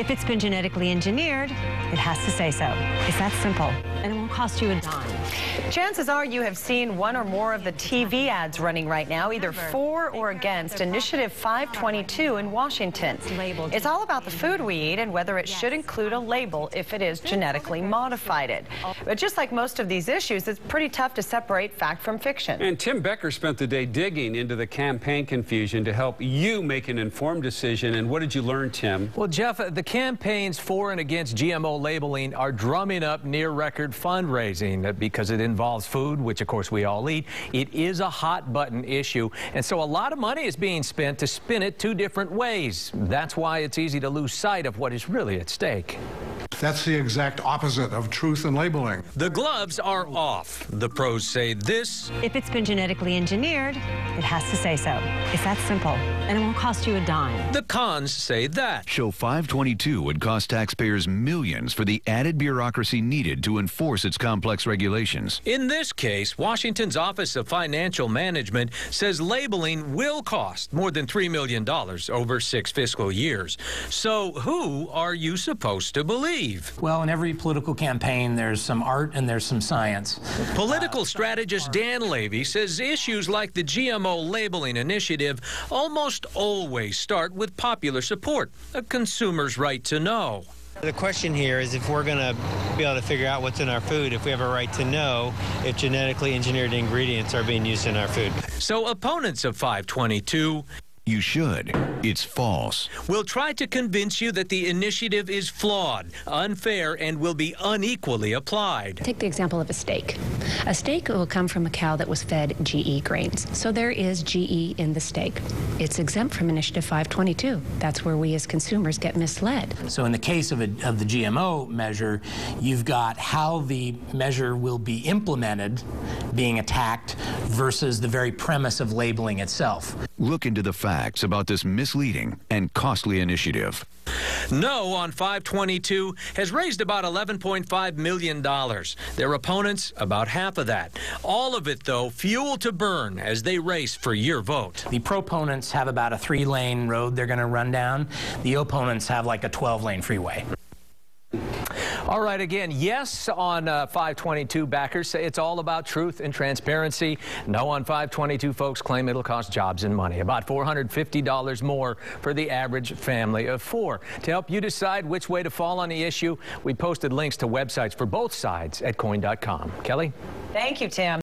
If it's been genetically engineered, it has to say so. It's that simple, and it won't cost you a dime. Chances are you have seen one or more of the TV ads running right now, either for or against Initiative 522 in Washington. It's all about the food we eat and whether it should include a label if it is genetically modified. But just like most of these issues, it's pretty tough to separate fact from fiction. And Tim Becker spent the day digging into the campaign confusion to help you make an informed decision. And what did you learn, Tim? Well, Jeff, the campaigns for and against GMO labeling are drumming up near-record fundraising because it involves food, which of course we all eat. It is a hot-button issue, and so a lot of money is being spent to spin it two different ways. That's why it's easy to lose sight of what is really at stake. That's the exact opposite of truth in labeling. The gloves are off. The pros say this. If it's been genetically engineered, it has to say so. It's that simple, and it won't cost you a dime. The cons say that. Show 522 would cost taxpayers millions for the added bureaucracy needed to enforce its complex regulations. In this case, Washington's Office of Financial Management says labeling will cost more than $3 million over 6 fiscal years. So who are you supposed to believe? Well, in every political campaign, there's some art and there's some science. Political strategist Dan LAVEY says issues like the GMO labeling initiative almost always start with popular support, a consumer's right to know. The question here is if we're going to be able to figure out what's in our food, if we have a right to know if genetically engineered ingredients are being used in our food. So opponents of 522... You should. It's false. We'll try to convince you that the initiative is flawed, unfair, and will be unequally applied. Take the example of a steak. A steak will come from a cow that was fed GE grains. So there is GE in the steak. It's exempt from Initiative 522. That's where we as consumers get misled. So in the case of the GMO measure, you've got how the measure will be implemented being attacked versus the very premise of labeling itself. Look into the facts about this misleading and costly initiative. No on 522 has raised about $11.5 million. Their opponents, about half of that. All of it, though, fuel to burn as they race for your vote. The proponents have about a 3-lane road they're going to run down. The opponents have like a 12-lane freeway. All right, again, yes on 522. Backers say it's all about truth and transparency. No on 522. Folks claim it'll cost jobs and money. About $450 more for the average family of 4. To help you decide which way to fall on the issue, we posted links to websites for both sides at KOIN.com. Kelly? Thank you, Tim.